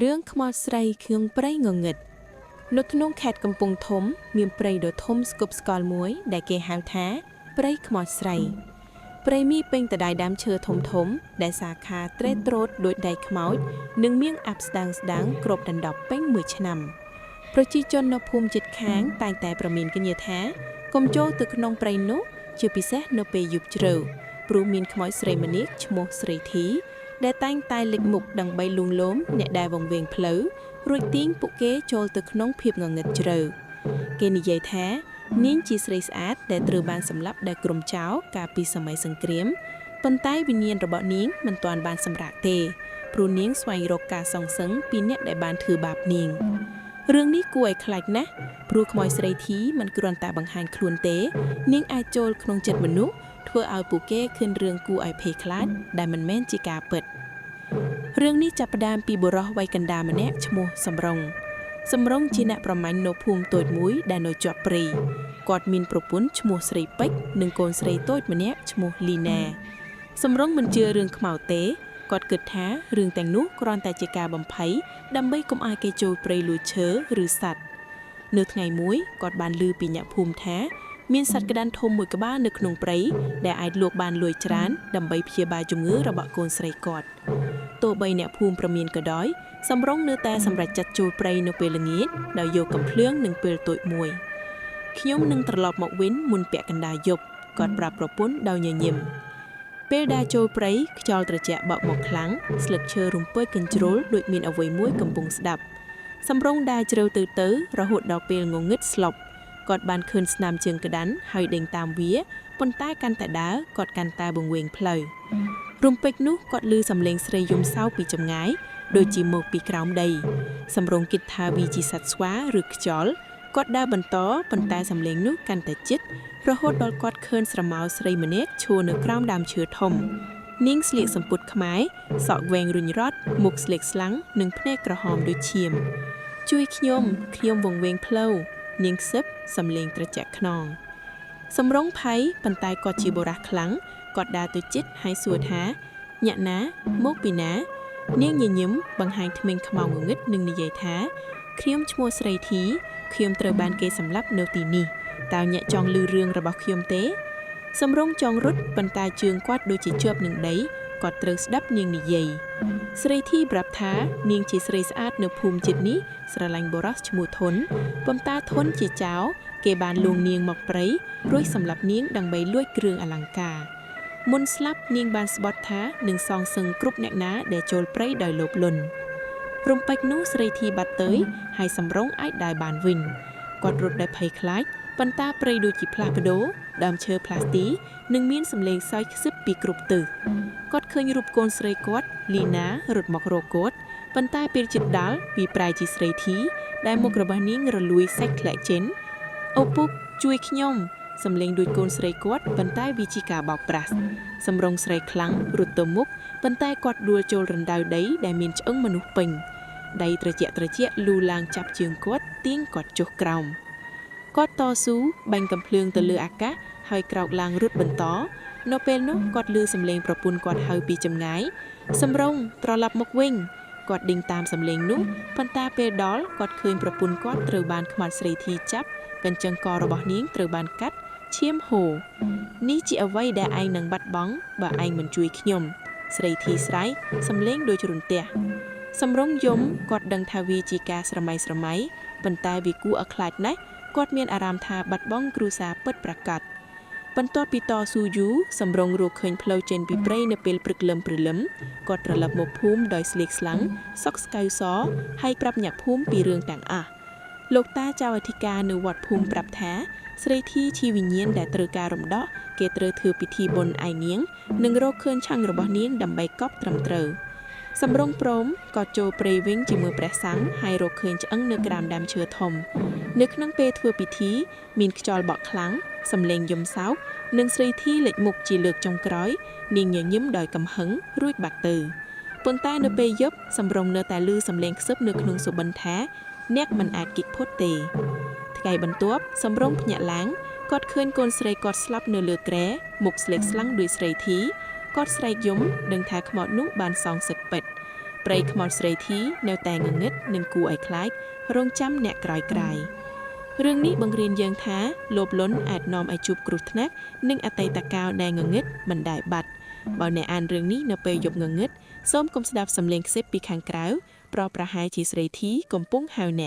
រឿងខ្មោចស្រីខៀងព្រៃងងឹតនៅក្នុងខេត្តកំពង់ធំមានព្រៃដ៏ធំស្កប់ស្កល់មួយដែលគេហៅថាព្រៃខ្មោចស្រីព្រៃមីពេញទៅដោយដើមឈើធំធំដែលសាខាត្រេតត្រោតដូចដៃខ្មោចនិងមានអាប់ស្ដាងគ្របដណ្ដប់ពេញមួយឆ្នាំប្រជាជននៅភូមិជិតខាងតែងតែប្រមានគ្នាថាកុំចូលទៅក្នុងព្រៃនោះជាពិសេសនៅពេលយប់ជ្រៅព្រោះមានខ្មោចស្រីម្នាក់ឈ្មោះស្រីធីដែលតែងតែលេចមុខដើម្បីលួងលោមអ្នកដែលវង្វេងផ្លូវរួចទាញពួកគេចូលទៅក្នុងភាពងងឹតជ្រៅគេនិយាយថានាងជាស្រីស្អាតដែលត្រូវបានសម្លាប់ដោយក្រុមចោរកាលពីសម័យសង្គ្រាមប៉ុន្តែវិញ្ញាណរបស់នាងមិនទាន់បានសម្រាកទេព្រោះនាងស្វែងរកការសងសឹងពីអ្នកដែលបានធ្វើបាបនាងរឿងនេះគួរឲ្យខ្លាចណាស់ព្រោះខ្មោចស្រីធីមិនគ្រាន់តែបង្ហាញខ្លួនទេនាងអាចចូលក្នុងចិត្តមនុស្សធ្វើឲ្យពួកគេឃើញរឿងគួរឲ្យភ័យខ្លាចដែលមិនមែនជាការពិតរឿងនេះចាប់ផ្ដើមពីបុរសវ័យកណ្ដាលម្នាក់ឈ្មោះសំរុងជាអ្នកប្រមាញ់នៅភូមិតូចមួយដែលនៅជាប់ព្រៃគាត់មានប្រពន្ធឈ្មោះស្រីពេជ្រនិងកូនស្រីតូចម្នាក់ឈ្មោះលីណាសំរុងមិនជឿរឿងខ្មោចទេគាត់គិតថារឿងទាំងនោះគ្រាន់តែជាការបំភ័យដើម្បីកុំឲ្យគេចូលព្រៃលួចឈើឬសត្វនៅថ្ងៃមួយគាត់បានឮពីអ្នកភូមិថាមានសត្វក្តាន់ធំមួយក្បាលនៅក្នុងព្រៃដែលអាចលួចបានលួចច្រើនដើម្បីព្យាបាលជំងឺរបស់កូនស្រីគាត់ទោះបីអ្នកភូមិប្រមានក៏ដោយសំរុងនៅតែសម្រេចចិត្តចូលព្រៃនៅពេលល្ងាចដោយយកកំភ្លើងនិងពេលតូចមួយខ្ញុំនឹងត្រឡប់មកវិញមុនពាក់កណ្ដាលយប់គាត់ប្រាប់ប្រពន្ធដោយញញឹមពេលដែលចូលព្រៃខ្យល់ត្រជាក់បក់មកខ្លាំងស្លឹកឈើរំពេចកញ្ជ្រោលដូចមានអ្វីមួយកំពុងស្ដាប់សំរុងដើរជ្រៅទៅរហូតដល់ពេលងងឹតស្លប់គាត់បានឃើញស្នាមជើងក្តាន់ហើយដេញតាមវាប៉ុន្តែកាន់តែដើរគាត់កាន់តែបង្វេងផ្លូវរំពេចនោះគាត់ឮសំឡេងស្រីយំសោកពីចម្ងាយដូចជាមកពីក្រោមដីសំរុងគិតថាវាជាសត្វស្វាឬខ្យល់គាត់ដើរបន្តប៉ុន្តែសំឡេងនោះកាន់តែជិតរហូតដល់គាត់ឃើញស្រមោលស្រីម្នាក់ឈរនៅក្រោមដើមឈើធំនាងស្លៀកសំពត់ខ្មែរសក់វែងរុញរត់មុខស្លេកស្លាំងនិងភ្នែកក្រហមដូចឈាមជួយខ្ញុំវង្វេងផ្លូវនាងខ្សឹបសំឡេងត្រជាក់ខ្នងសំរុងភ័យប៉ុន្តែគាត់ជាបុរសខ្លាំងគាត់ដើរទៅជិតហើយសួរថាញាក់ណាមកពីណានាងញញឹមបង្ហាញធ្មេញខ្មៅងងឹតនិងនិយាយថាខ្ញុំឈ្មោះស្រីធីខ្ញុំត្រូវបានគេសម្លាប់នៅទីនេះតើញាក់ចង់ឮរឿងរបស់ខ្ញុំទេសំរុងចង់រត់ប៉ុន្តែជើងគាត់ដូចជាជាប់នឹងដីគាត់ត្រូវស្ដាប់នាងនិយាយស្រីធីប្រាប់ថានាងជាស្រីស្អាតនៅភូមិជិតនេះស្រឡាញ់បុរសឈ្មោះធនប៉ុន្តែធនជាចោរគេបានលួងនាងមកព្រៃរួចសម្លាប់នាងដើម្បីលួចគ្រឿងអលង្ការមុនស្លាប់នាងបានស្បត់ថានឹងសងសឹងគ្រប់អ្នកណាដែលចូលព្រៃដោយលោភលន់រំពេចនោះស្រីធីបាត់ទៅហើយសំរុងអាចដើរបានវិញគាត់រត់ដោយភ័យខ្លាចប៉ុន្តែព្រៃដូចជាផ្លាស់ប្ដូរដើមឈើផ្លាស្ទីនិងមានសម្លេងសើចខ្សឹបពីគ្រប់ទិសគាត់ឃើញរូបកូនស្រីគាត់លីណារត់មករកគាត់ប៉ុន្តែពេលជិតដល់វាប្រែជាស្រីធីដែលមុខរបស់នាងរលួយសាច់ធ្លាក់ចេញឪពុកជួយខ្ញុំសំឡេងដូចកូនស្រីគាត់ប៉ុន្តែវាជាការបោកប្រាស់សំរុងស្រីខ្លាំងរត់ទៅមុខប៉ុន្តែគាត់ដួលចូលរណ្ដៅដីដែលមានឆ្អឹងមនុស្សពេញដៃត្រជាក់លូឡើងចាប់ជើងគាត់ទាញគាត់ចុះក្រោមគាត់តស៊ូបាញ់កំភ្លើងទៅលើអាកាសហើយក្រោកឡើងរត់បន្តនៅពេលនោះគាត់ឮសំឡេងប្រពន្ធគាត់ហៅពីចម្ងាយសំរុងត្រឡប់មកវិញគាត់ដេញតាមសំឡេងនោះប៉ុន្តែពេលដល់គាត់ឃើញប្រពន្ធគាត់ត្រូវបានខ្មាត់ស្រីធីចាប់កញ្ចឹងករបស់នាងត្រូវបានកាត់ឈាមហូរនេះជាអ្វីដែលឯងនឹងបាត់បង់បើឯងមិនជួយខ្ញុំស្រីធីស្រែកសំឡេងដូចរន្ទះសំរុងយំគាត់ដឹងថាវាជាការស្រមៃប៉ុន្តែវាគួរឲ្យខ្លាចណាស់គាត់មានអារម្មណ៍ថាបាត់បង់គ្រួសារពិតប្រាកដបន្ទាប់ពីតស៊ូយូរសំរុងរកឃើញផ្លូវចេញពីព្រៃនៅពេលព្រឹកព្រលឹមគាត់ត្រឡប់មកភូមិដោយស្លៀកស្លាំងសុកស្កៅសហើយប្រាប់អ្នកភូមិពីរឿងទាំងអស់លោកតាចៅអធិការនៅវត្តភូមិប្រាប់ថាស្រីធីជាវិញ្ញាណដែលត្រូវការរំដោះគេត្រូវធ្វើពិធីបុណ្យឯនាងនិងរកឃើញឆាំងរបស់នាងដើម្បីកប់ត្រឹមត្រូវសំរុងព្រមក៏ចូលព្រៃវិញជាមួយព្រះសង្ឃហើយរកឃើញឆ្អឹងនៅក្រោមដើមឈើធំនៅក្នុងពេលធ្វើពិធីមានខ្យល់បក់ខ្លាំងសំឡេងយំសោកនិងស្រីធីលេចមុខជាលើកចុងក្រោយនាងញញឹមដោយកំហឹងរួចបាត់ទៅប៉ុន្តែនៅពេលយប់សំរុងនៅតែឮសំឡេងខ្សឹបនៅក្នុងសុបិនថាអ្នកមិនអាចគេចផុតទេថ្ងៃបន្ទាប់សំរុងភ្ញាក់ឡើងគាត់ឃើញកូនស្រីគាត់ស្លាប់នៅលើគ្រែមុខស្លេកស្លាំងដោយស្រីធីគាត់ស្រែកយំដឹងថាខ្មោចនោះបានសងសឹកពិត ព្រៃខ្មោចស្រីធីនៅតែងងឹតនិងគួរឲ្យខ្លាចរងចាំអ្នកក្រោយក្រៃរឿងនេះបង្រៀនយើងថាលោភលន់អាចនាំឲ្យជួបគ្រោះថ្នាក់និងអតីតកាលដែលងងឹតមិនដែលបាត់បើអ្នកអានរឿងនេះនៅពេលយប់ងងឹតសូមកុំស្ដាប់សំឡេងខ្សឹបពីខាងក្រៅប្រប្រហែលជាស្រីធីកំពុងហៅអ្នក